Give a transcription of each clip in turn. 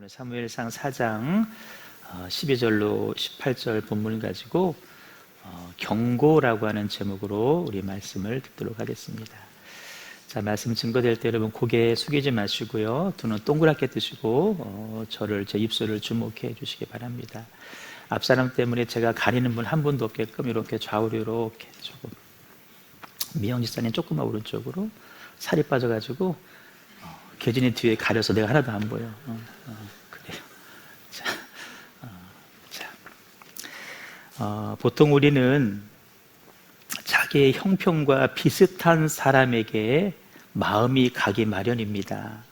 오늘 사무엘상 4장 12절로 18절 본문을 가지고 경고라고 하는 제목으로 우리 말씀을 듣도록 하겠습니다. 자, 말씀 증거될 때 여러분 고개 숙이지 마시고요, 두 눈 동그랗게 뜨시고 저를, 제 입술을 주목해 주시기 바랍니다. 앞사람 때문에 제가 가리는 분 한 분도 없게끔 이렇게 좌우로 이렇게 조금, 미영 지사님 조금만 오른쪽으로, 살이 빠져가지고 계진이 뒤에 가려서 내가 하나도 안 보여. 그래요. 보통 우리는 자기의 형편과 비슷한 사람에게 마음이 가기 마련입니다.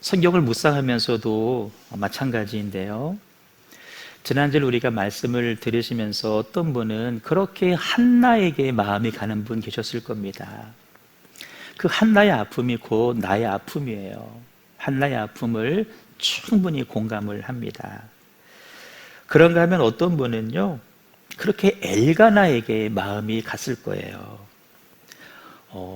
성경을 묵상하면서도 마찬가지인데요. 지난주에 우리가 말씀을 들으시면서 어떤 분은 그렇게 한나에게 마음이 가는 분 계셨을 겁니다. 그 한나의 아픔이 곧 나의 아픔이에요. 한나의 아픔을 충분히 공감을 합니다. 그런가 하면 어떤 분은요, 그렇게 엘가나에게 마음이 갔을 거예요.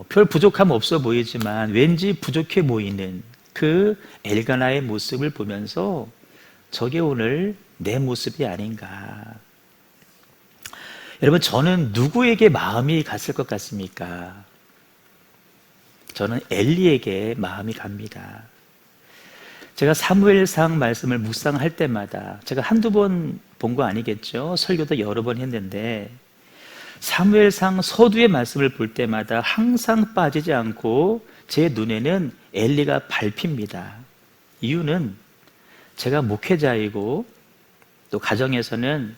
별 부족함 없어 보이지만 왠지 부족해 보이는 그 엘가나의 모습을 보면서 저게 오늘 내 모습이 아닌가. 여러분, 저는 누구에게 마음이 갔을 것 같습니까? 저는 엘리에게 마음이 갑니다. 제가 사무엘상 말씀을 묵상할 때마다, 제가 한두 번 본 거 아니겠죠? 설교도 여러 번 했는데 사무엘상 서두의 말씀을 볼 때마다 항상 빠지지 않고 제 눈에는 엘리가 밟힙니다. 이유는 제가 목회자이고 또 가정에서는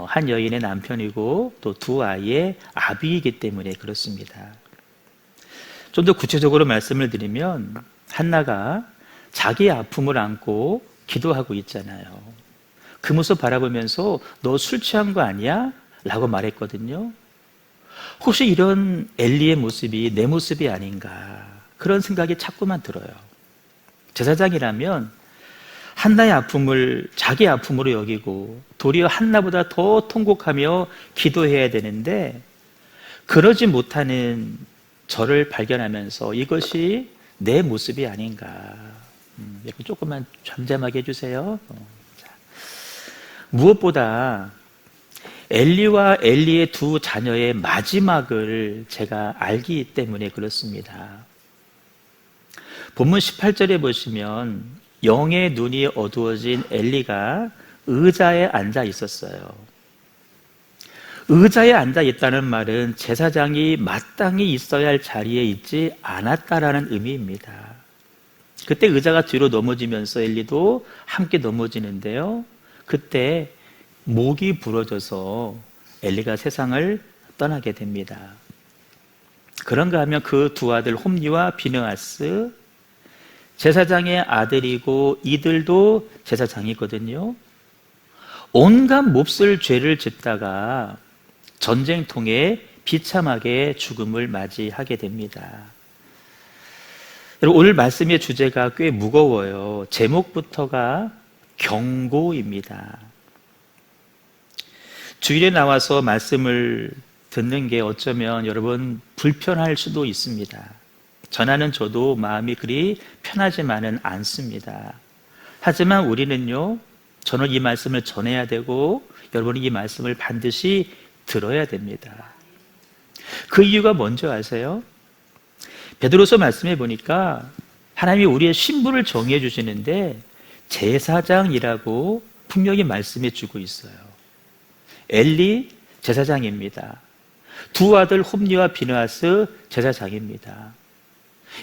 한 여인의 남편이고 또 두 아이의 아비이기 때문에 그렇습니다. 좀 더 구체적으로 말씀을 드리면 한나가 자기의 아픔을 안고 기도하고 있잖아요. 그 모습 바라보면서 너 술 취한 거 아니야? 라고 말했거든요. 혹시 이런 엘리의 모습이 내 모습이 아닌가, 그런 생각이 자꾸만 들어요. 제사장이라면 한나의 아픔을 자기 아픔으로 여기고 도리어 한나보다 더 통곡하며 기도해야 되는데 그러지 못하는 저를 발견하면서 이것이 내 모습이 아닌가. 여러분 조금만 잠잠하게 해주세요. 무엇보다 엘리와 엘리의 두 자녀의 마지막을 제가 알기 때문에 그렇습니다. 본문 18절에 보시면 영의 눈이 어두워진 엘리가 의자에 앉아 있었어요. 의자에 앉아 있다는 말은 제사장이 마땅히 있어야 할 자리에 있지 않았다라는 의미입니다. 그때 의자가 뒤로 넘어지면서 엘리도 함께 넘어지는데요, 그때 목이 부러져서 엘리가 세상을 떠나게 됩니다. 그런가 하면 그 두 아들 홈니와 비느하스, 제사장의 아들이고 이들도 제사장이거든요. 온갖 몹쓸 죄를 짓다가 전쟁통에 비참하게 죽음을 맞이하게 됩니다. 여러분, 오늘 말씀의 주제가 꽤 무거워요. 제목부터가 경고입니다. 주일에 나와서 말씀을 듣는 게 어쩌면 여러분 불편할 수도 있습니다. 전하는 저도 마음이 그리 편하지만은 않습니다. 하지만 우리는요, 저는 이 말씀을 전해야 되고 여러분이 이 말씀을 반드시 들어야 됩니다. 그 이유가 뭔지 아세요? 베드로서 말씀해 보니까 하나님이 우리의 신분을 정해 주시는데 제사장이라고 분명히 말씀해 주고 있어요. 엘리 제사장입니다. 두 아들 홈니와 비느하스 제사장입니다.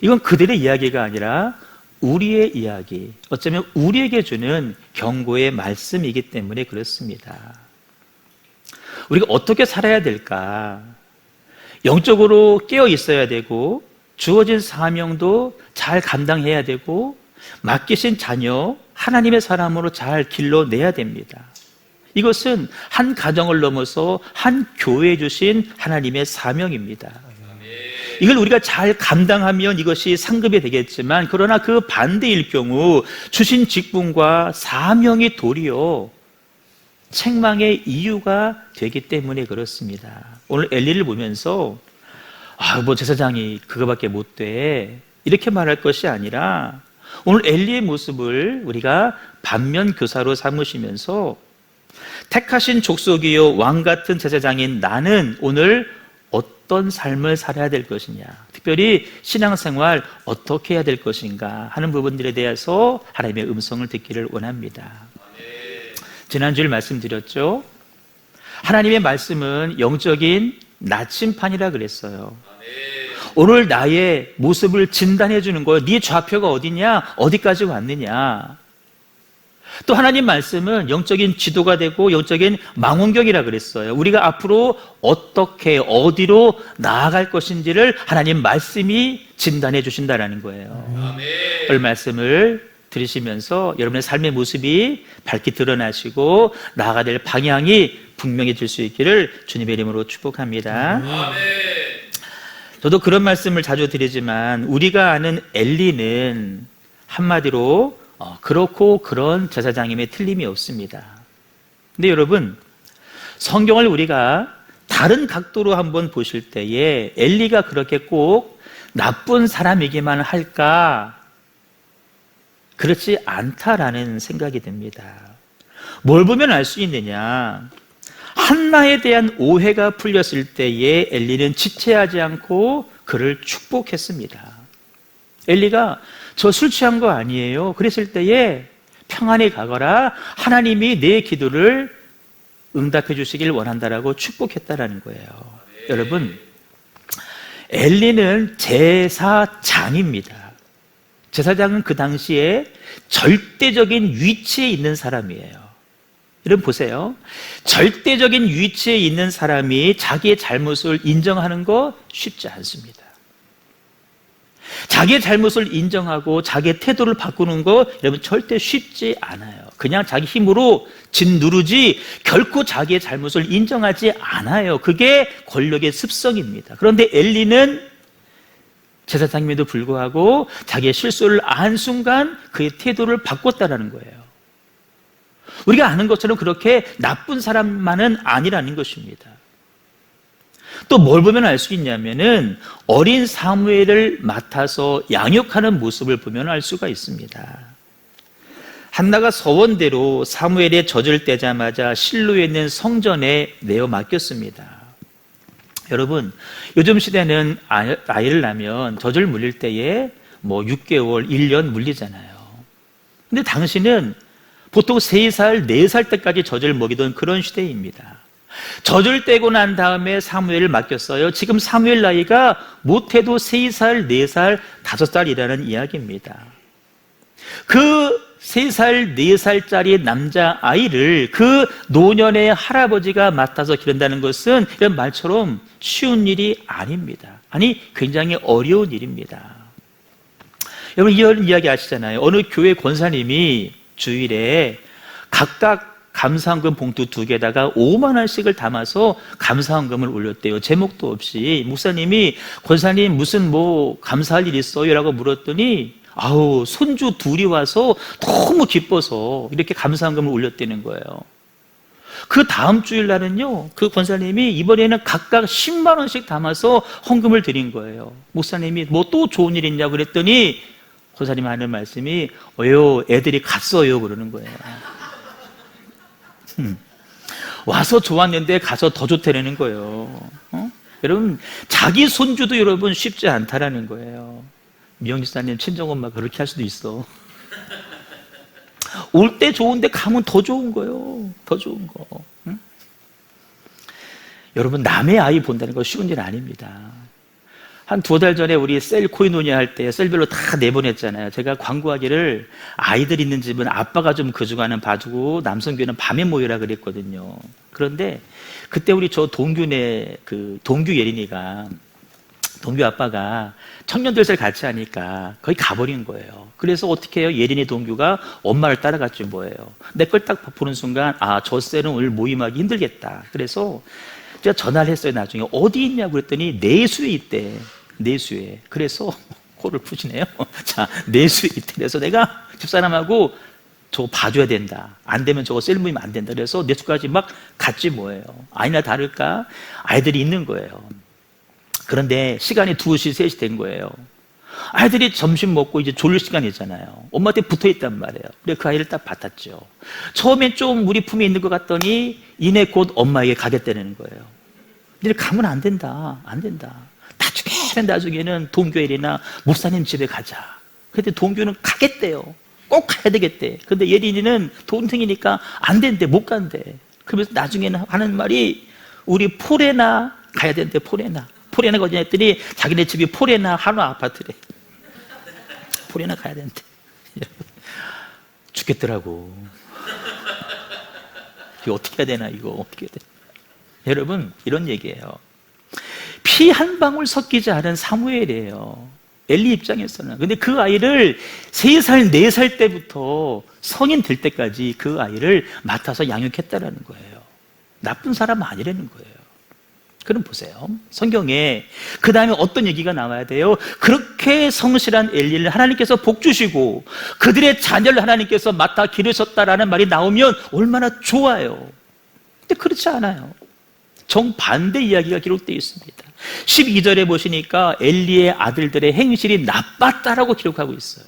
이건 그들의 이야기가 아니라 우리의 이야기, 어쩌면 우리에게 주는 경고의 말씀이기 때문에 그렇습니다. 우리가 어떻게 살아야 될까? 영적으로 깨어 있어야 되고 주어진 사명도 잘 감당해야 되고 맡기신 자녀 하나님의 사람으로 잘 길러내야 됩니다. 이것은 한 가정을 넘어서 한 교회에 주신 하나님의 사명입니다. 이걸 우리가 잘 감당하면 이것이 상급이 되겠지만, 그러나 그 반대일 경우 주신 직분과 사명이 도리어 책망의 이유가 되기 때문에 그렇습니다. 오늘 엘리를 보면서 제사장이 그거밖에 못 돼, 이렇게 말할 것이 아니라 오늘 엘리의 모습을 우리가 반면 교사로 삼으시면서 택하신 족속이요 왕 같은 제사장인 나는 오늘 어떤 삶을 살아야 될 것이냐, 특별히 신앙생활 어떻게 해야 될 것인가 하는 부분들에 대해서 하나님의 음성을 듣기를 원합니다. 지난주에 말씀드렸죠. 하나님의 말씀은 영적인 나침판이라 그랬어요. 오늘 나의 모습을 진단해 주는 거예요. 네 좌표가 어디냐, 어디까지 왔느냐. 또 하나님 말씀은 영적인 지도가 되고 영적인 망원경이라 그랬어요. 우리가 앞으로 어떻게 어디로 나아갈 것인지를 하나님 말씀이 진단해 주신다는 거예요. 오늘 말씀을 들으시면서 여러분의 삶의 모습이 밝게 드러나시고 나아가야 될 방향이 분명해질 수 있기를 주님의 이름으로 축복합니다. 저도 그런 말씀을 자주 드리지만 우리가 아는 엘리는 한마디로 그렇고 그런 제사장임에 틀림이 없습니다. 근데 여러분, 성경을 우리가 다른 각도로 한번 보실 때에 엘리가 그렇게 꼭 나쁜 사람이기만 할까? 그렇지 않다라는 생각이 듭니다. 뭘 보면 알 수 있느냐? 한나에 대한 오해가 풀렸을 때에 엘리는 지체하지 않고 그를 축복했습니다. 엘리가 저 술 취한 거 아니에요. 그랬을 때에 평안히 가거라. 하나님이 내 기도를 응답해 주시길 원한다라고 축복했다라는 거예요. 여러분, 엘리는 제사장입니다. 제사장은 그 당시에 절대적인 위치에 있는 사람이에요. 여러분 보세요. 절대적인 위치에 있는 사람이 자기의 잘못을 인정하는 거 쉽지 않습니다. 자기의 잘못을 인정하고 자기의 태도를 바꾸는 거 여러분 절대 쉽지 않아요. 그냥 자기 힘으로 짓누르지 결코 자기의 잘못을 인정하지 않아요. 그게 권력의 습성입니다. 그런데 엘리는 제사장임에도 불구하고 자기의 실수를 안 순간 그의 태도를 바꿨다라는 거예요. 우리가 아는 것처럼 그렇게 나쁜 사람만은 아니라는 것입니다. 또 뭘 보면 알 수 있냐면은 어린 사무엘을 맡아서 양육하는 모습을 보면 알 수가 있습니다. 한나가 서원대로 사무엘의 젖을 떼자마자 실로에 있는 성전에 내어 맡겼습니다. 여러분, 요즘 시대는 아이를 낳으면 젖을 물릴 때에 6개월, 1년 물리잖아요. 근데 당시는 보통 3살, 4살 때까지 젖을 먹이던 그런 시대입니다. 젖을 떼고 난 다음에 사무엘을 맡겼어요. 지금 사무엘 나이가 못해도 3살, 4살, 5살이라는 이야기입니다. 그 3살, 4살짜리 남자아이를 그 노년의 할아버지가 맡아서 기른다는 것은 이런 말처럼 쉬운 일이 아닙니다. 아니, 굉장히 어려운 일입니다. 여러분, 이런 이야기 아시잖아요. 어느 교회 권사님이 주일에 각각 감사헌금 봉투 2개에다가 5만 원씩을 담아서 감사헌금을 올렸대요. 제목도 없이. 목사님이 권사님 무슨 감사할 일 있어요? 라고 물었더니 손주 둘이 와서 너무 기뻐서 이렇게 감사헌금을 올렸다는 거예요. 그 다음 주일날은요, 그 권사님이 이번에는 각각 10만 원씩 담아서 헌금을 드린 거예요. 목사님이 또 좋은 일 있냐고 그랬더니 권사님 하는 말씀이 애들이 갔어요 그러는 거예요. 와서 좋았는데 가서 더 좋다는 거예요. 여러분, 자기 손주도 여러분 쉽지 않다라는 거예요. 미영지사님 친정엄마 그렇게 할 수도 있어. 올 때 좋은데 가면 더 좋은 거예요. 더 좋은 거. 여러분, 남의 아이 본다는 거 쉬운 일 아닙니다. 한 2달 전에 우리 셀 코이노니아 할 때 셀별로 다 내보냈잖아요. 제가 광고하기를 아이들 있는 집은 아빠가 좀 그 주간은 봐주고 남성교회는 밤에 모이라 그랬거든요. 그런데 그때 우리 저 동규네 동규 예린이가 동규 아빠가 청년들을 같이 하니까 거의 가버린 거예요. 그래서 어떻게 해요? 예린이 동규가 엄마를 따라갔지 뭐예요. 내 걸 딱 보는 순간 저 셀은 오늘 모임하기 힘들겠다. 그래서 제가 전화를 했어요. 나중에 어디 있냐고 그랬더니 내수에 있대. 내수에. 그래서 코를 푸시네요. 자, 내수에 있대. 그래서 내가 집사람하고 저거 봐줘야 된다. 안 되면 저거 셀 모임 안 된다. 그래서 내수까지 막 갔지 뭐예요. 아니나 다를까 아이들이 있는 거예요. 그런데 시간이 2시, 3시 된 거예요. 아이들이 점심 먹고 이제 졸릴 시간이잖아요. 엄마한테 붙어 있단 말이에요. 근데 그 아이를 딱 받았죠. 처음엔 좀 우리 품에 있는 것 같더니 이내 곧 엄마에게 가겠다는 거예요. 근데 가면 안 된다. 안 된다. 나중에는 동교엘이나 목사님 집에 가자. 근데 동교는 가겠대요. 꼭 가야 되겠대. 근데 예린이는 동생이니까 안 된대. 못 간대. 그러면서 나중에는 하는 말이 우리 포레나 가야 된대. 포레나가 어디냐 했더니 자기네 집이 포레나 한우 아파트래. 포레나 가야 된대. 죽겠더라고. 이거 어떻게 해야 되나, 이거 어떻게 해야 되나. 여러분, 이런 얘기예요. 피 한 방울 섞이지 않은 사무엘이에요. 엘리 입장에서는. 근데 그 아이를 3살, 4살 때부터 성인 될 때까지 그 아이를 맡아서 양육했다라는 거예요. 나쁜 사람 아니라는 거예요. 그럼 보세요. 성경에 그 다음에 어떤 얘기가 나와야 돼요? 그렇게 성실한 엘리를 하나님께서 복 주시고 그들의 자녀를 하나님께서 맡아 기르셨다라는 말이 나오면 얼마나 좋아요. 근데 그렇지 않아요. 정반대 이야기가 기록되어 있습니다. 12절에 보시니까 엘리의 아들들의 행실이 나빴다라고 기록하고 있어요.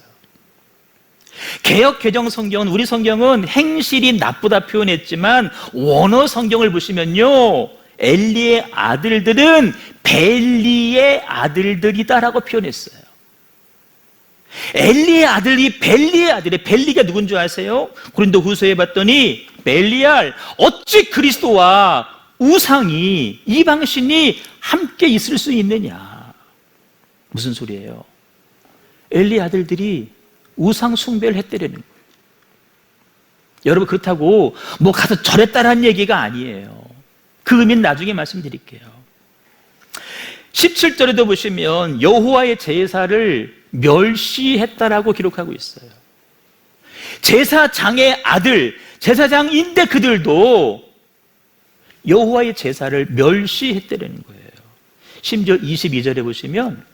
개역 개정 성경은, 우리 성경은 행실이 나쁘다 표현했지만 원어 성경을 보시면요, 엘리의 아들들은 벨리의 아들들이다라고 표현했어요. 엘리의 아들이 벨리의 아들이에요. 벨리가 누군 줄 아세요? 고린도후서에 봤더니 벨리알, 어찌 그리스도와 우상이, 이방신이 함께 있을 수 있느냐. 무슨 소리예요? 엘리 아들들이 우상 숭배를 했다라는 거예요. 여러분, 그렇다고 뭐 가서 절했다라는 얘기가 아니에요. 그 의미는 나중에 말씀드릴게요. 17절에도 보시면 여호와의 제사를 멸시했다라고 기록하고 있어요. 제사장의 아들, 제사장인데 그들도 여호와의 제사를 멸시했다는 거예요. 심지어 22절에 보시면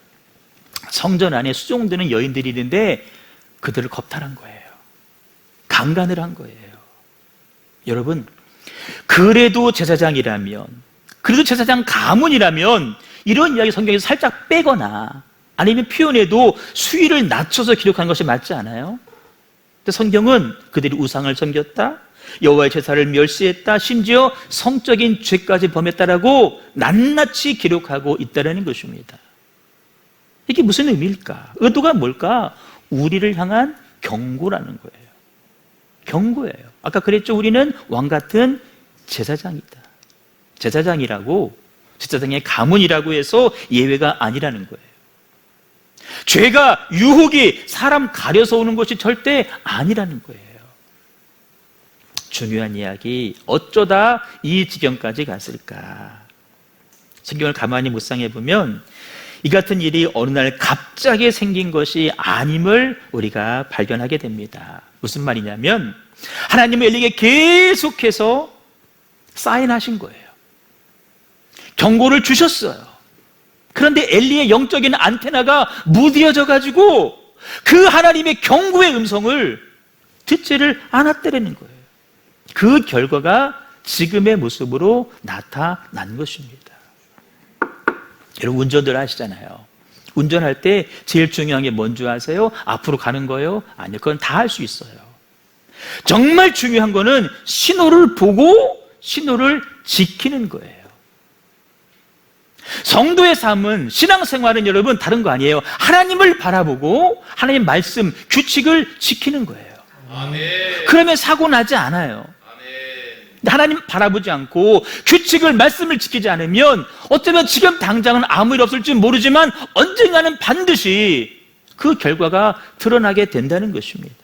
성전 안에 수종드는 여인들이 있는데 그들을 겁탈한 거예요. 강간을 한 거예요. 여러분, 그래도 제사장이라면, 그래도 제사장 가문이라면 이런 이야기 성경에서 살짝 빼거나 아니면 표현해도 수위를 낮춰서 기록한 것이 맞지 않아요? 근데 성경은 그들이 우상을 섬겼다, 여호와의 제사를 멸시했다, 심지어 성적인 죄까지 범했다라고 낱낱이 기록하고 있다는 것입니다. 이게 무슨 의미일까? 의도가 뭘까? 우리를 향한 경고라는 거예요. 경고예요. 아까 그랬죠? 우리는 왕 같은 제사장이다. 제사장이라고, 제사장의 가문이라고 해서 예외가 아니라는 거예요. 죄가, 유혹이 사람 가려서 오는 것이 절대 아니라는 거예요. 중요한 이야기, 어쩌다 이 지경까지 갔을까? 성경을 가만히 묵상해 보면 이 같은 일이 어느 날 갑자기 생긴 것이 아님을 우리가 발견하게 됩니다. 무슨 말이냐면 하나님은 엘리에게 계속해서 사인하신 거예요. 경고를 주셨어요. 그런데 엘리의 영적인 안테나가 무뎌져 가지고 그 하나님의 경고의 음성을 듣지를 않았다는 거예요. 그 결과가 지금의 모습으로 나타난 것입니다. 여러분, 운전들 하시잖아요. 운전할 때 제일 중요한 게 뭔지 아세요? 앞으로 가는 거예요? 아니요, 그건 다 할 수 있어요. 정말 중요한 거는 신호를 보고 신호를 지키는 거예요. 성도의 삶은, 신앙생활은 여러분 다른 거 아니에요. 하나님을 바라보고 하나님의 말씀, 규칙을 지키는 거예요. 아멘. 그러면 사고 나지 않아요. 하나님 바라보지 않고 규칙을, 말씀을 지키지 않으면 어쩌면 지금 당장은 아무 일 없을지 모르지만 언젠가는 반드시 그 결과가 드러나게 된다는 것입니다.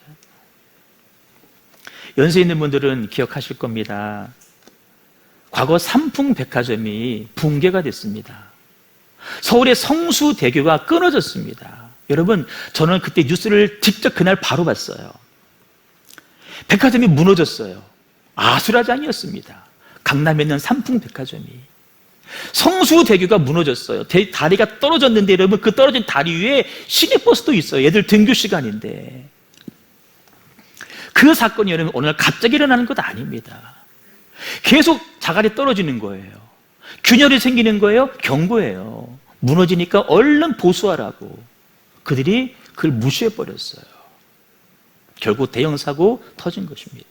연세 있는 분들은 기억하실 겁니다. 과거 삼풍백화점이 붕괴가 됐습니다. 서울의 성수대교가 끊어졌습니다. 여러분, 저는 그때 뉴스를 직접 그날 바로 봤어요. 백화점이 무너졌어요. 아수라장이었습니다. 강남에 있는 삼풍백화점이. 성수대교가 무너졌어요. 다리가 떨어졌는데 여러분, 그 떨어진 다리 위에 시내버스도 있어요. 얘들 등교 시간인데. 그 사건이 여러분 오늘 갑자기 일어나는 것 아닙니다. 계속 자갈이 떨어지는 거예요. 균열이 생기는 거예요. 경고예요. 무너지니까 얼른 보수하라고. 그들이 그걸 무시해버렸어요. 결국 대형 사고 터진 것입니다.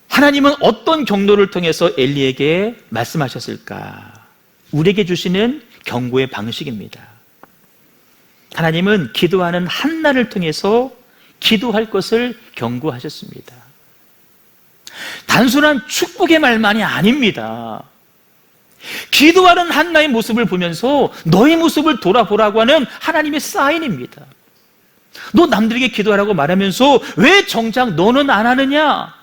하나님은 어떤 경로를 통해서 엘리에게 말씀하셨을까? 우리에게 주시는 경고의 방식입니다. 하나님은 기도하는 한나를 통해서 기도할 것을 경고하셨습니다. 단순한 축복의 말만이 아닙니다. 기도하는 한나의 모습을 보면서 너의 모습을 돌아보라고 하는 하나님의 사인입니다. 너 남들에게 기도하라고 말하면서 왜 정작 너는 안 하느냐?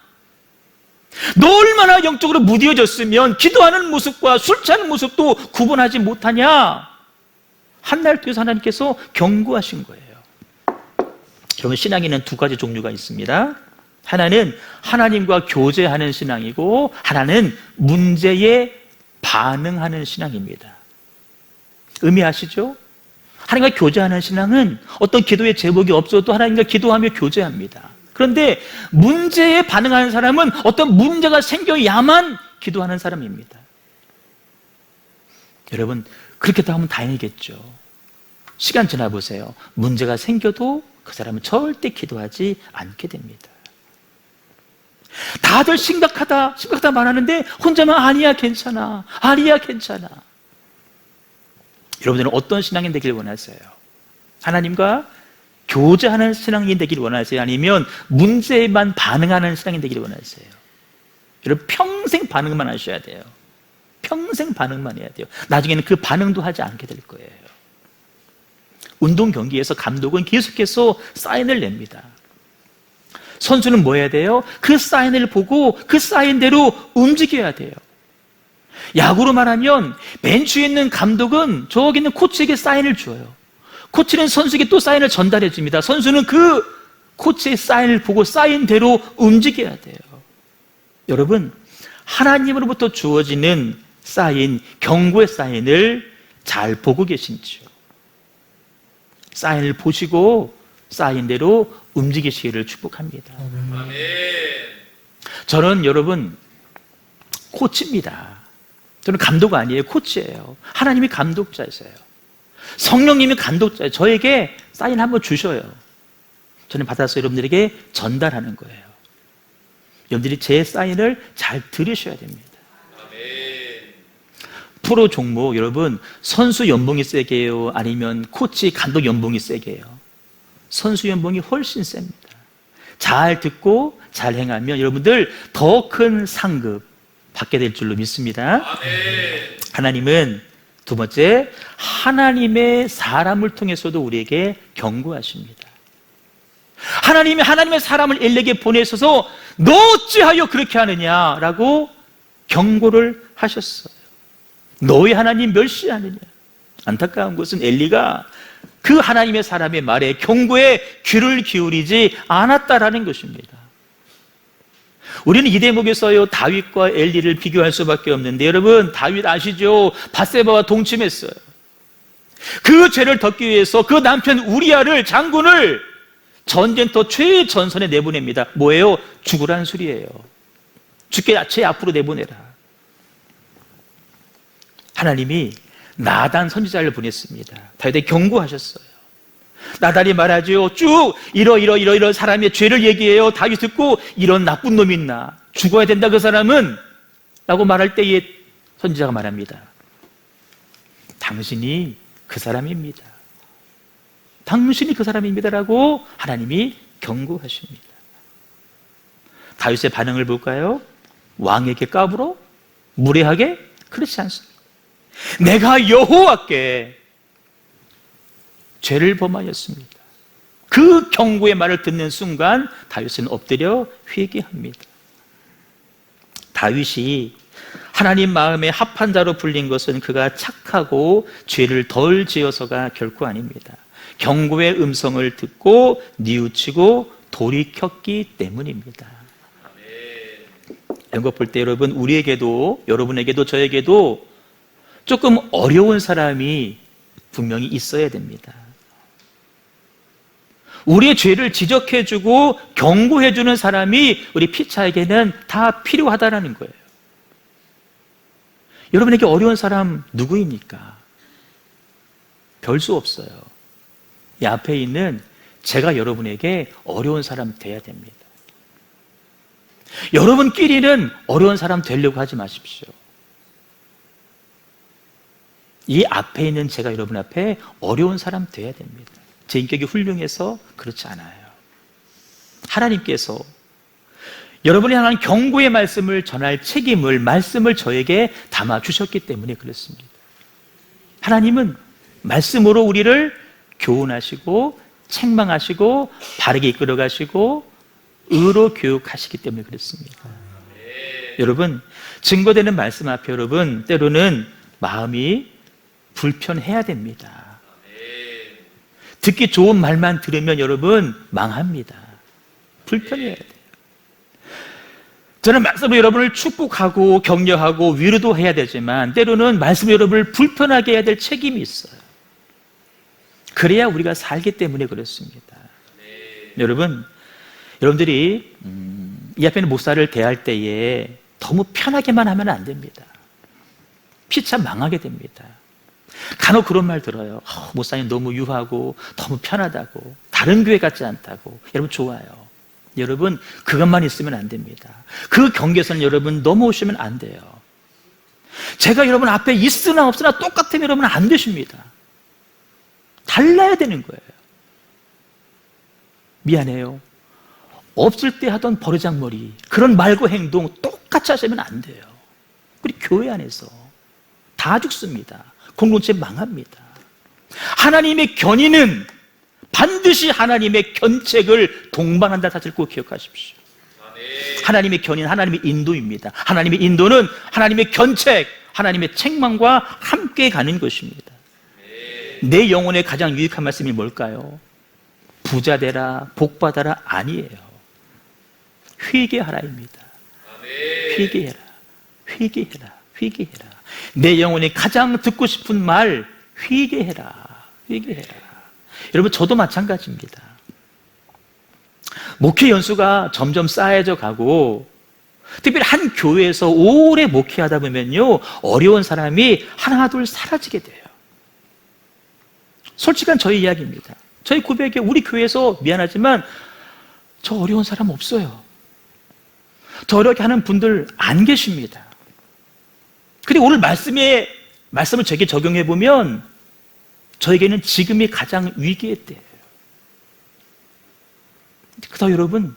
너 얼마나 영적으로 무뎌졌으면 기도하는 모습과 술 취하는 모습도 구분하지 못하냐? 한나를 통해서 하나님께서 경고하신 거예요. 여러분, 신앙에는 두 가지 종류가 있습니다. 하나는 하나님과 교제하는 신앙이고, 하나는 문제에 반응하는 신앙입니다. 의미하시죠? 하나님과 교제하는 신앙은 어떤 기도의 제목이 없어도 하나님과 기도하며 교제합니다. 그런데 문제에 반응하는 사람은 어떤 문제가 생겨야만 기도하는 사람입니다. 여러분, 그렇게 하면 다행이겠죠. 시간 지나보세요. 문제가 생겨도 그 사람은 절대 기도하지 않게 됩니다. 다들 심각하다 말하는데 혼자만 아니야 괜찮아, 아니야 괜찮아. 여러분들은 어떤 신앙이 되길 원하세요? 하나님과 교제하는 신앙이 되길 원하세요? 아니면 문제에만 반응하는 신앙이 되길 원하세요? 여러분, 평생 반응만 하셔야 돼요. 평생 반응만 해야 돼요. 나중에는 그 반응도 하지 않게 될 거예요. 운동 경기에서 감독은 계속해서 사인을 냅니다. 선수는 뭐 해야 돼요? 그 사인을 보고 그 사인대로 움직여야 돼요. 야구로 말하면 벤치에 있는 감독은 저기 있는 코치에게 사인을 줘요. 코치는 선수에게 또 사인을 전달해 줍니다. 선수는 그 코치의 사인을 보고 사인대로 움직여야 돼요. 여러분, 하나님으로부터 주어지는 사인, 경고의 사인을 잘 보고 계신지요? 사인을 보시고 사인대로 움직이시기를 축복합니다. 아멘. 저는 여러분 코치입니다. 저는 감독 아니에요. 코치예요. 하나님이 감독자이세요. 성령님이 감독자예요. 저에게 사인 한번 주셔요. 저는 받아서 여러분들에게 전달하는 거예요. 여러분들이 제 사인을 잘 들으셔야 됩니다. 프로 종목, 여러분, 선수 연봉이 세게요? 아니면 코치, 감독 연봉이 세게요? 선수 연봉이 훨씬 셉니다. 잘 듣고 잘 행하면 여러분들 더 큰 상급 받게 될 줄로 믿습니다. 하나님은 두 번째, 하나님의 사람을 통해서도 우리에게 경고하십니다. 하나님이 하나님의 사람을 엘리에게 보내셔서 너 어찌하여 그렇게 하느냐라고 경고를 하셨어요. 너희 하나님 멸시하느냐. 안타까운 것은 엘리가 그 하나님의 사람의 말에, 경고에 귀를 기울이지 않았다라는 것입니다. 우리는 이 대목에서요 다윗과 엘리를 비교할 수밖에 없는데, 여러분, 다윗 아시죠? 밧세바와 동침했어요. 그 죄를 덮기 위해서 그 남편 우리아를, 장군을 전쟁터 최전선에 내보냅니다. 뭐예요? 죽으라는 소리예요. 죽게 죄 앞으로 내보내라. 하나님이 나단 선지자를 보냈습니다. 다윗에게 경고하셨어요. 나단이 말하죠. 쭉 이런 사람의 죄를 얘기해요. 다윗 듣고 이런 나쁜 놈이 있나? 죽어야 된다 그 사람은? 라고 말할 때에 선지자가 말합니다. 당신이 그 사람입니다. 당신이 그 사람입니다라고 하나님이 경고하십니다. 다윗의 반응을 볼까요? 왕에게 까불어? 무례하게? 그렇지 않습니다. 내가 여호와께 죄를 범하였습니다. 그 경고의 말을 듣는 순간 다윗은 엎드려 회개합니다. 다윗이 하나님 마음에 합한 자로 불린 것은 그가 착하고 죄를 덜 지어서가 결코 아닙니다. 경고의 음성을 듣고 뉘우치고 돌이켰기 때문입니다. 이런 것 볼 때 여러분, 우리에게도, 여러분에게도, 저에게도 조금 어려운 사람이 분명히 있어야 됩니다. 우리의 죄를 지적해주고 경고해주는 사람이 우리 피차에게는 다 필요하다라는 거예요. 여러분에게 어려운 사람 누구입니까? 별 수 없어요. 이 앞에 있는 제가 여러분에게 어려운 사람 돼야 됩니다. 여러분끼리는 어려운 사람 되려고 하지 마십시오. 이 앞에 있는 제가 여러분 앞에 어려운 사람 돼야 됩니다. 제 인격이 훌륭해서 그렇지 않아요. 하나님께서 여러분이 향한 경고의 말씀을 전할 책임을, 말씀을 저에게 담아주셨기 때문에 그렇습니다. 하나님은 말씀으로 우리를 교훈하시고 책망하시고 바르게 이끌어가시고 의로 교육하시기 때문에 그렇습니다. 여러분, 증거되는 말씀 앞에 여러분 때로는 마음이 불편해야 됩니다. 듣기 좋은 말만 들으면 여러분 망합니다. 불편해야 돼요. 저는 말씀으로 여러분을 축복하고 격려하고 위로도 해야 되지만 때로는 말씀으로 여러분을 불편하게 해야 될 책임이 있어요. 그래야 우리가 살기 때문에 그렇습니다. 여러분, 여러분들이 이 앞에 있는 목사를 대할 때에 너무 편하게만 하면 안 됩니다. 피차 망하게 됩니다. 간혹 그런 말 들어요. 목사님 너무 유하고 너무 편하다고, 다른 교회 같지 않다고. 여러분, 좋아요. 여러분, 그것만 있으면 안 됩니다. 그 경계선을 여러분 넘어오시면 안 돼요. 제가 여러분 앞에 있으나 없으나 똑같으면 여러분 안 되십니다. 달라야 되는 거예요. 미안해요. 없을 때 하던 버르장머리, 그런 말과 행동 똑같이 하시면 안 돼요. 우리 교회 안에서 다 죽습니다. 공동체 망합니다. 하나님의 견인은 반드시 하나님의 견책을 동반한다. 사실 꼭 기억하십시오. 하나님의 견인, 하나님의 인도입니다. 하나님의 인도는 하나님의 견책, 하나님의 책망과 함께 가는 것입니다. 내 영혼에 가장 유익한 말씀이 뭘까요? 부자 되라, 복 받아라 아니에요. 회개하라입니다. 회개해라, 회개해라, 회개해라. 내 영혼이 가장 듣고 싶은 말, 회개해라, 회개해라. 여러분, 저도 마찬가지입니다. 목회 연수가 점점 쌓여져 가고, 특별히 한 교회에서 오래 목회하다 보면요, 어려운 사람이 하나둘 사라지게 돼요. 솔직한 저희 이야기입니다. 저희 고백에 우리 교회에서 미안하지만 저 어려운 사람 없어요. 저 어렵게 하는 분들 안 계십니다. 그리고 오늘 말씀을 제게 적용해 보면 저에게는 지금이 가장 위기의 때예요. 그래서 여러분,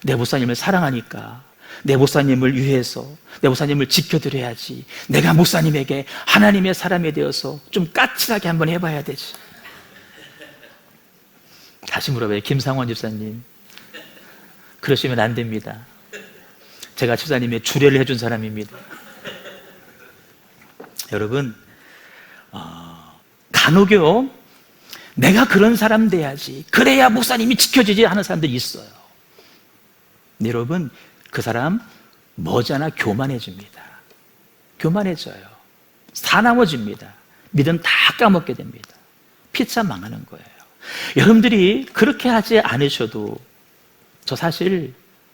내 목사님을 사랑하니까 내 목사님을 위해서 내 목사님을 지켜드려야지. 내가 목사님에게 하나님의 사람이 되어서 좀 까칠하게 한번 해봐야 되지. 다시 물어봐요. 김상원 집사님, 그러시면 안 됩니다. 제가 집사님의 주례를 해준 사람입니다. 여러분, 간혹요, 내가 그런 사람 돼야지, 그래야 목사님이 지켜지지 하는 사람들이 있어요. 여러분, 그 사람 머지않아 교만해집니다. 교만해져요. 사나워집니다. 믿음 다 까먹게 됩니다. 피차 망하는 거예요. 여러분들이 그렇게 하지 않으셔도 저 사실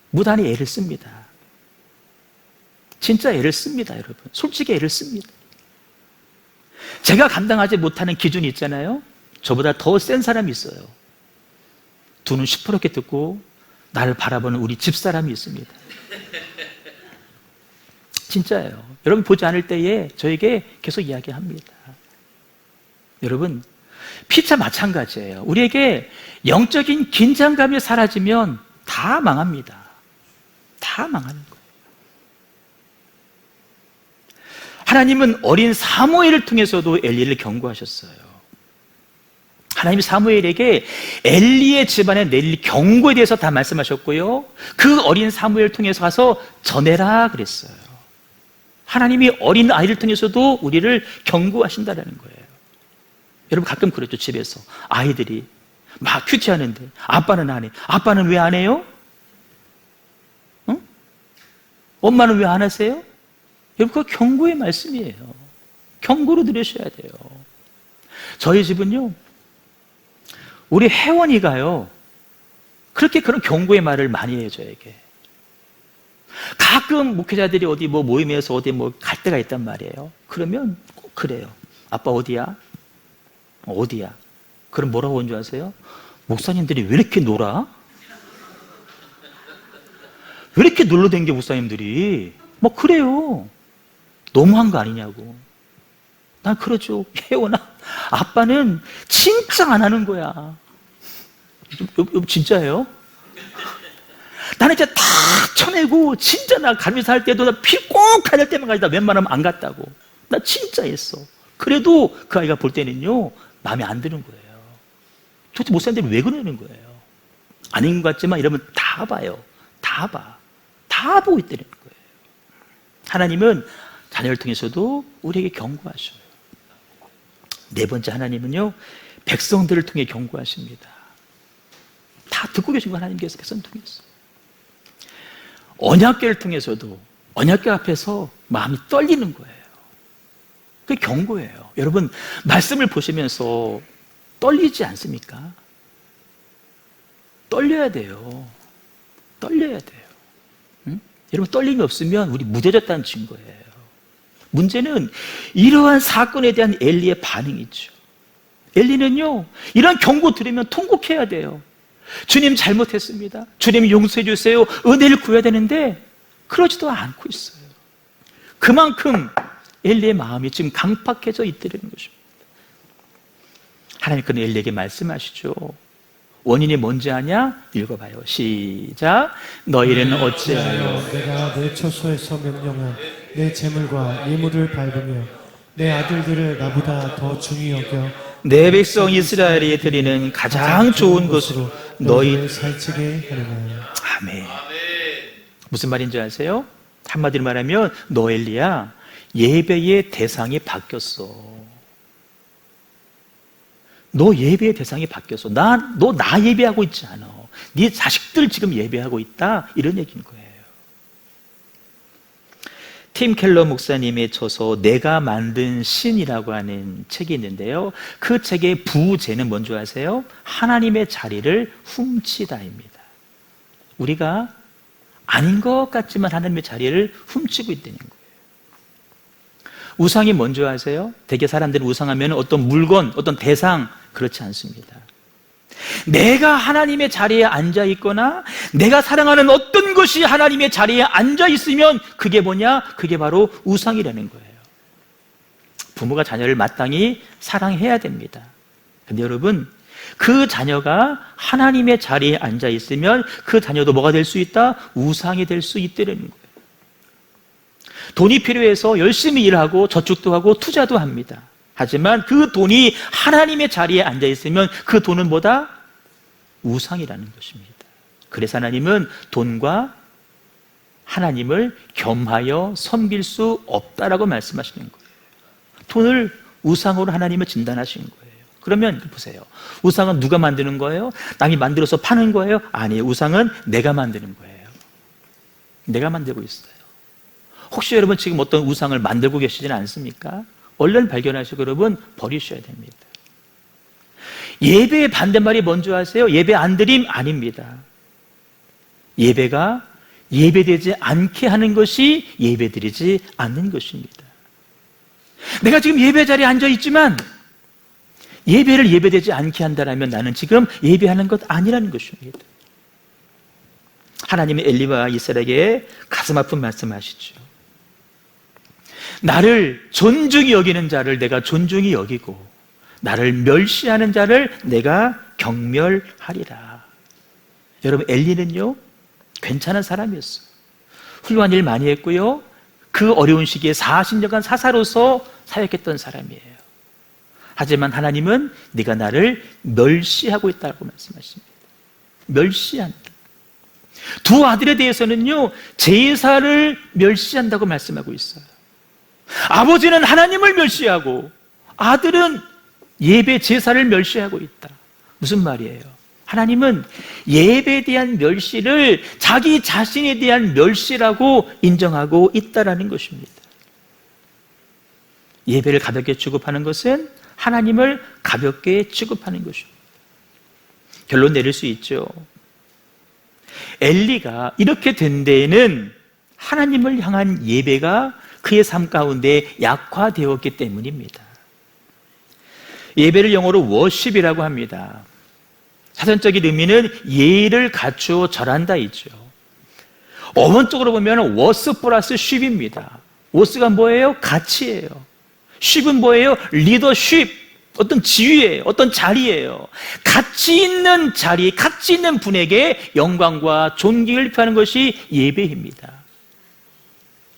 무단히 애를 씁니다. 진짜 애를 씁니다. 여러분, 솔직히 애를 씁니다. 제가 감당하지 못하는 기준이 있잖아요. 저보다 더 센 사람이 있어요. 두 눈 시퍼렇게 뜨고 나를 바라보는 우리 집사람이 있습니다. 진짜예요. 여러분 보지 않을 때에 저에게 계속 이야기합니다. 여러분, 피차 마찬가지예요. 우리에게 영적인 긴장감이 사라지면 다 망합니다. 다 망하는 거예요. 하나님은 어린 사무엘을 통해서도 엘리를 경고하셨어요. 하나님이 사무엘에게 엘리의 집안에 내릴 경고에 대해서 다 말씀하셨고요, 그 어린 사무엘을 통해서 가서 전해라 그랬어요. 하나님이 어린 아이를 통해서도 우리를 경고하신다는 거예요. 여러분 가끔 그랬죠. 집에서 아이들이 막 큐티하는데 아빠는 안 해. 아빠는 왜 안 해요? 응? 엄마는 왜 안 하세요? 여러분, 그거 경고의 말씀이에요. 경고로 들으셔야 돼요. 저희 집은요, 우리 혜원이가요, 그렇게 그런 경고의 말을 많이 해요, 저에게. 가끔 목회자들이 어디 모임에서 어디 갈 때가 있단 말이에요. 그러면 꼭 그래요. 아빠 어디야? 어디야? 그럼 뭐라고 온 줄 아세요? 목사님들이 왜 이렇게 놀아? 왜 이렇게 놀러 댕겨 목사님들이? 뭐 그래요. 너무한 거 아니냐고. 난 그러죠. 혜원아, 아빠는 진짜 안 하는 거야. 진짜예요? 나는 진짜 다 쳐내고, 진짜 나 갈비사 할 때도 나 피 꼭 가릴 때만 가지, 나 웬만하면 안 갔다고. 나 진짜 했어. 그래도 그 아이가 볼 때는요, 마음에 안 드는 거예요. 도대체 목사님들이 왜 그러는 거예요? 아닌 것 같지만 이러면 다 봐요. 다 봐. 다 보고 있다는 거예요. 하나님은 자녀를 통해서도 우리에게 경고하셔요. 네 번째, 하나님은요, 백성들을 통해 경고하십니다. 다 듣고 계신 거 하나님께서 백성 통해서. 언약궤를 통해서도 언약궤 앞에서 마음이 떨리는 거예요. 그게 경고예요. 여러분, 말씀을 보시면서 떨리지 않습니까? 떨려야 돼요. 떨려야 돼요. 응? 여러분, 떨림이 없으면 우리 무뎌졌다는 증거예요. 문제는 이러한 사건에 대한 엘리의 반응이죠. 엘리는요, 이런 경고 들으면 통곡해야 돼요. 주님 잘못했습니다. 주님 용서해 주세요. 은혜를 구해야 되는데 그러지도 않고 있어요. 그만큼 엘리의 마음이 지금 강팍해져 있다는 것입니다. 하나님께서는 엘리에게 말씀하시죠. 원인이 뭔지 아냐? 읽어봐요. 시작. 너희는 어찌하여 내가 내 처소에서 명령한 내 재물과 예물을 밟으며 내 아들들을 나보다 더 중히 여겨 내 백성 이스라엘이 드리는 가장 좋은 것으로 너희를 살찌게 하느냐. 아멘. 무슨 말인지 아세요? 한마디로 말하면 너 엘리야, 예배의 대상이 바뀌었어. 너 예배의 대상이 바뀌었어. 너 나 예배하고 있지 않아. 네 자식들 지금 예배하고 있다. 이런 얘기인 거예요. 팀 켈러 목사님의 저서 내가 만든 신이라고 하는 책이 있는데요. 그 책의 부제는 뭔지 아세요? 하나님의 자리를 훔치다입니다. 우리가 아닌 것 같지만 하나님의 자리를 훔치고 있다는 거예요. 우상이 뭔지 아세요? 대개 사람들은 우상하면 어떤 물건, 어떤 대상, 그렇지 않습니다. 내가 하나님의 자리에 앉아 있거나 내가 사랑하는 어떤 것이 하나님의 자리에 앉아 있으면 그게 뭐냐? 그게 바로 우상이라는 거예요. 부모가 자녀를 마땅히 사랑해야 됩니다. 근데 여러분, 그 자녀가 하나님의 자리에 앉아 있으면 그 자녀도 뭐가 될 수 있다? 우상이 될 수 있다는 거예요. 돈이 필요해서 열심히 일하고 저축도 하고 투자도 합니다. 하지만 그 돈이 하나님의 자리에 앉아 있으면 그 돈은 뭐다? 우상이라는 것입니다. 그래서 하나님은 돈과 하나님을 겸하여 섬길 수 없다라고 말씀하시는 거예요. 돈을 우상으로 하나님을 진단하시는 거예요. 그러면 보세요. 우상은 누가 만드는 거예요? 남이 만들어서 파는 거예요? 아니에요. 우상은 내가 만드는 거예요. 내가 만들고 있어요. 혹시 여러분 지금 어떤 우상을 만들고 계시지는 않습니까? 얼른 발견하시고 여러분 버리셔야 됩니다. 예배의 반대말이 뭔지 아세요? 예배 안 드림? 아닙니다. 예배가 예배되지 않게 하는 것이 예배드리지 않는 것입니다. 내가 지금 예배 자리에 앉아 있지만 예배를 예배되지 않게 한다면 나는 지금 예배하는 것 아니라는 것입니다. 하나님은 엘리와 이스라엘에게 가슴 아픈 말씀하시죠. 나를 존중히 여기는 자를 내가 존중히 여기고 나를 멸시하는 자를 내가 경멸하리라. 여러분, 엘리는요 괜찮은 사람이었어요. 훌륭한 일 많이 했고요, 그 어려운 시기에 40년간 사사로서 사역했던 사람이에요. 하지만 하나님은 네가 나를 멸시하고 있다고 말씀하십니다. 멸시한다. 두 아들에 대해서는요 제사를 멸시한다고 말씀하고 있어요. 아버지는 하나님을 멸시하고 아들은 예배 제사를 멸시하고 있다. 무슨 말이에요? 하나님은 예배에 대한 멸시를 자기 자신에 대한 멸시라고 인정하고 있다라는 것입니다. 예배를 가볍게 취급하는 것은 하나님을 가볍게 취급하는 것입니다. 결론 내릴 수 있죠. 엘리가 이렇게 된 데에는 하나님을 향한 예배가 그의 삶 가운데 약화되었기 때문입니다. 예배를 영어로 worship이라고 합니다. 사전적인 의미는 예의를 갖추어 절한다 이죠. 어원적으로 보면 was 플러스 ship입니다. was가 뭐예요? 가치예요. ship은 뭐예요? 리더십, 어떤 지위예요. 어떤 자리예요. 가치 있는 자리, 가치 있는 분에게 영광과 존경을 표하는 것이 예배입니다.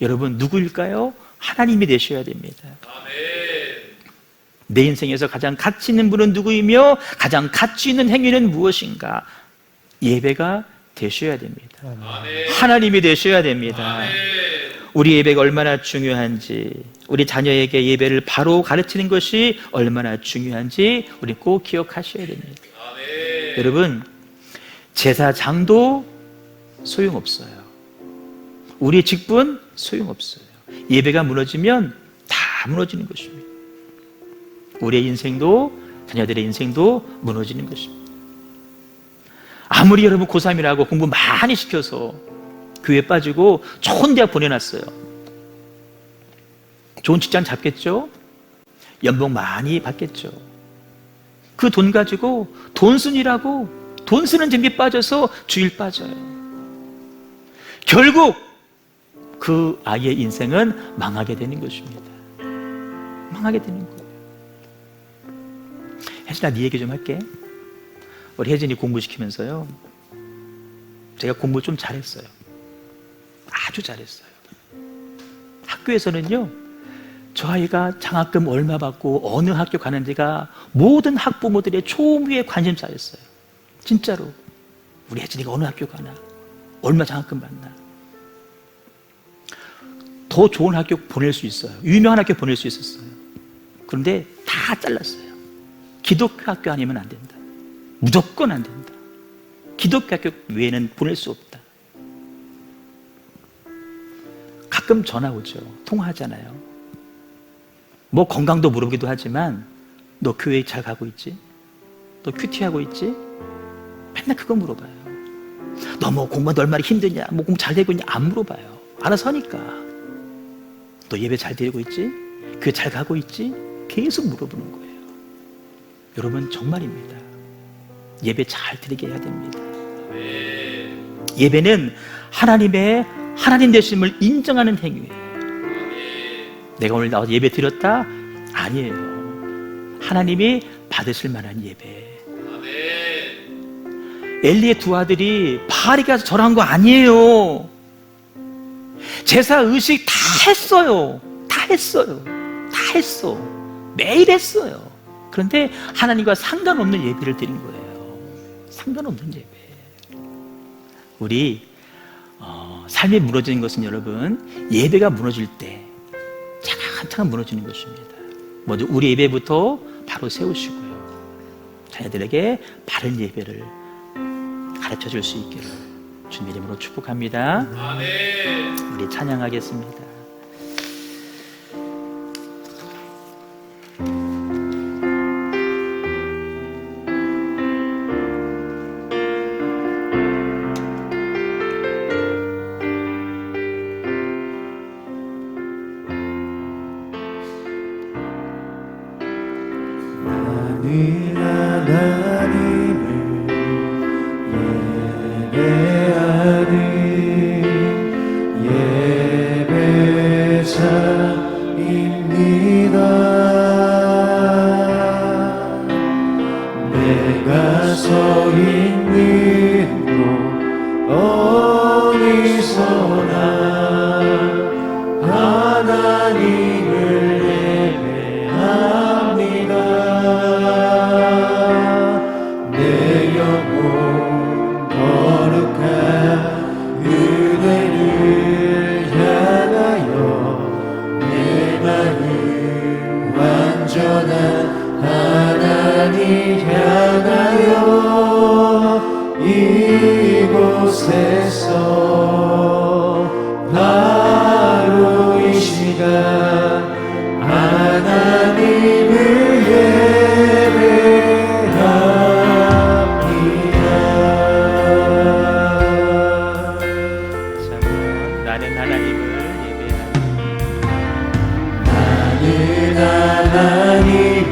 여러분 누구일까요? 하나님이 되셔야 됩니다. 내 인생에서 가장 가치 있는 분은 누구이며 가장 가치 있는 행위는 무엇인가? 예배가 되셔야 됩니다. 하나님이 되셔야 됩니다. 우리 예배가 얼마나 중요한지, 우리 자녀에게 예배를 바로 가르치는 것이 얼마나 중요한지 우리 꼭 기억하셔야 됩니다. 여러분, 제사장도 소용없어요. 우리 직분 소용없어요. 예배가 무너지면 다 무너지는 것입니다. 우리의 인생도 자녀들의 인생도 무너지는 것입니다. 아무리 여러분 고3이라고 공부 많이 시켜서 교회 빠지고 좋은 대학 보내놨어요. 좋은 직장 잡겠죠? 연봉 많이 받겠죠? 그 돈 가지고 돈순이라고 돈 쓰는 재미 빠져서 주일 빠져요. 결국 그 아이의 인생은 망하게 되는 것입니다. 망하게 되는 거예요. 혜진아, 네 얘기 좀 할게. 우리 혜진이 공부시키면서요, 제가 공부 좀 잘했어요. 아주 잘했어요. 학교에서는요, 저 아이가 장학금 얼마 받고 어느 학교 가는지가 모든 학부모들의 초미의 관심사였어요. 진짜로. 우리 혜진이가 어느 학교 가나, 얼마 장학금 받나. 더 좋은 학교 보낼 수 있어요. 유명한 학교 보낼 수 있었어요. 그런데 다 잘랐어요. 기독교 학교 아니면 안 된다. 무조건 안 된다. 기독교 학교 외에는 보낼 수 없다. 가끔 전화 오죠. 통화하잖아요. 뭐 건강도 물어보기도 하지만 너 교회 잘 가고 있지? 너 큐티하고 있지? 맨날 그거 물어봐요. 너 뭐 공부하는데 얼마나 힘드냐? 뭐 공부 잘 되고 있냐? 안 물어봐요. 알아서 하니까. 너 예배 잘 드리고 있지? 교회 잘 가고 있지? 계속 물어보는 거예요. 여러분 정말입니다. 예배 잘 드리게 해야 됩니다. 예배는 하나님의 하나님 되심을 인정하는 행위예요. 내가 오늘 나와서 예배 드렸다? 아니에요. 하나님이 받으실 만한 예배. 엘리의 두 아들이 바알이 가서 절한 거 아니에요. 제사 의식 다 했어요. 다 했어요. 다 했어. 매일 했어요. 그런데 하나님과 상관없는 예배를 드린 거예요. 상관없는 예배. 우리 삶이 무너지는 것은 여러분, 예배가 무너질 때 차근차근 무너지는 것입니다. 먼저 우리 예배부터 바로 세우시고요, 자녀들에게 바른 예배를 가르쳐 줄 수 있기를 주님 이름으로 축복합니다. 아멘. 우리 찬양하겠습니다. 내가 서 있는 곳 어디서나 하나님을 예배합니다. 내 영혼 거룩한 그대를 향하여 내 마음 완전한 하나님 향하여 이곳에서 바로 이 시간 하나님을 예배합니다. 나는 하나님을 예배하리. 나는 하나님을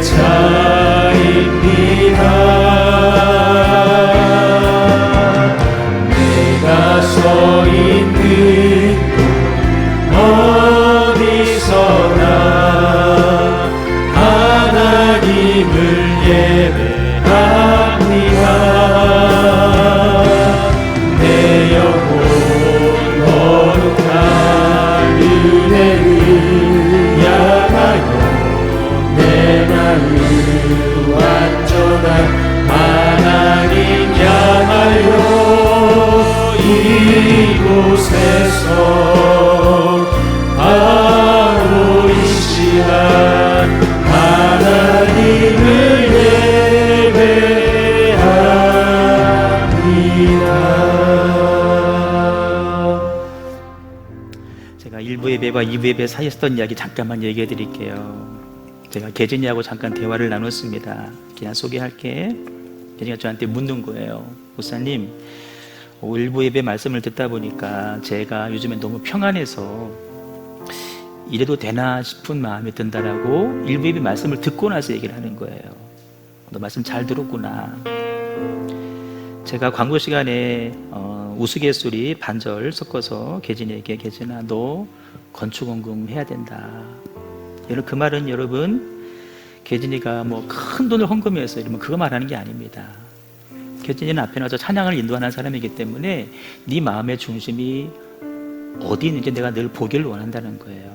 차입니다. 내가 서 있는 곳 어디서나 하나님을 예배합니다. 내 영혼 거룩한 은혜를 향하여 내 마음 완전한 하나님 향하여 이곳에서 바로 이 시간 하나님을 예배합니다. 제가 1부 예배와 2부 예배 사이에 있었던 이야기 잠깐만 얘기해 드릴게요. 제가 계진이하고 잠깐 대화를 나눴습니다. 그냥 소개할게. 계진이가 저한테 묻는 거예요. 목사님, 1부 예배 말씀을 듣다 보니까 제가 요즘에 너무 평안해서 이래도 되나 싶은 마음이 든다라고 1부 예배 말씀을 듣고 나서 얘기를 하는 거예요. 너 말씀 잘 들었구나. 제가 광고 시간에 우스갯소리 반절 섞어서 계진이에게, 계진아 너 건축원금 해야 된다. 여러분 그 말은 여러분 계진이가 뭐 큰 돈을 헌금해서 이러면 그거 말하는 게 아닙니다. 계진이는 앞에 나와서 찬양을 인도하는 사람이기 때문에 네 마음의 중심이 어디 있는지 내가 늘 보기를 원한다는 거예요.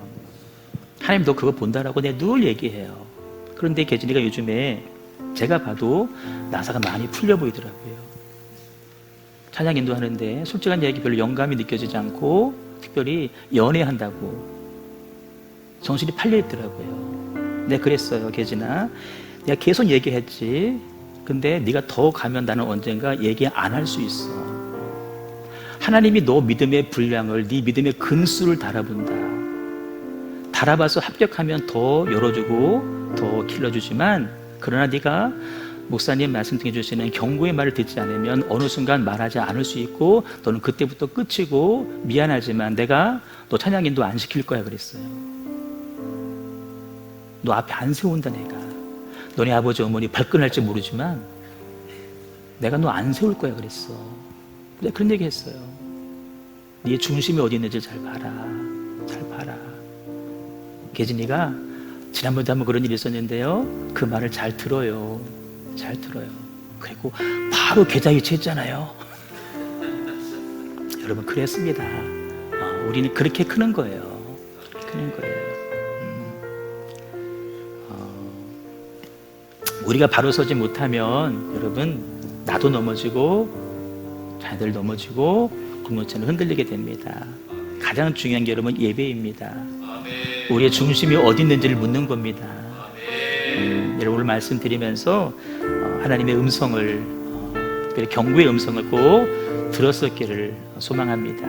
하나님도 그거 본다라고 내가 늘 얘기해요. 그런데 계진이가 요즘에 제가 봐도 나사가 많이 풀려 보이더라고요. 찬양 인도하는데 솔직한 얘기 별로 영감이 느껴지지 않고 특별히 연애한다고 정신이 팔려 있더라고요. 내가 그랬어요. 계진아, 내가 계속 얘기했지. 근데 네가 더 가면 나는 언젠가 얘기 안 할 수 있어. 하나님이 너 믿음의 분량을, 네 믿음의 근수를 달아본다. 달아봐서 합격하면 더 열어주고 더 길러주지만, 그러나 네가 목사님 말씀 등해 주시는 경고의 말을 듣지 않으면 어느 순간 말하지 않을 수 있고 너는 그때부터 끝이고 미안하지만 내가 너 찬양인도 안 시킬 거야 그랬어요. 너 앞에 안 세운다. 내가 너네 아버지 어머니 발끈할지 모르지만 내가 너 안 세울 거야 그랬어. 내가 그런 얘기 했어요. 네 중심이 어디 있는지 잘 봐라. 잘 봐라. 계진이가 지난번에도 한번 그런 일이 있었는데요, 그 말을 잘 들어요. 잘 들어요. 그리고 바로 계좌 이체했잖아요. 여러분 그랬습니다. 우리는 그렇게 크는 거예요. 그렇게 크는 거예요. 우리가 바로 서지 못하면 여러분 나도 넘어지고 자녀들 넘어지고 공동체는 흔들리게 됩니다. 가장 중요한 게 여러분 예배입니다. 우리의 중심이 어디 있는지를 묻는 겁니다. 여러분 오늘 말씀드리면서 하나님의 음성을, 특별히 경고의 음성을 꼭 들었었기를 소망합니다.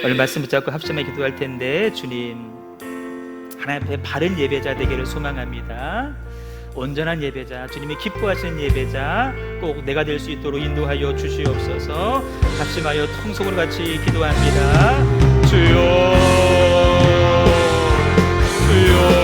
오늘 말씀 붙잡고 합심하게 기도할 텐데, 주님 하나님 앞에 바른 예배자 되기를 소망합니다. 온전한 예배자, 주님이 기뻐하시는 예배자 꼭 내가 될 수 있도록 인도하여 주시옵소서. 합심하여 통속으로 같이 기도합니다. 주여, 주여.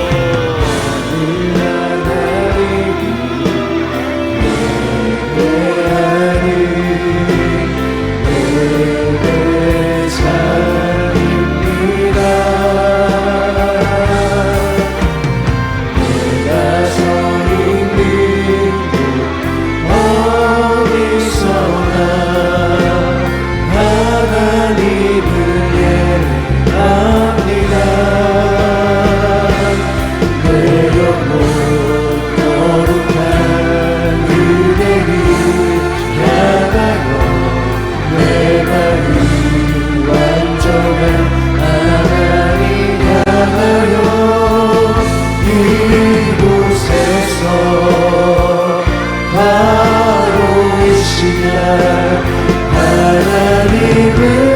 하나님을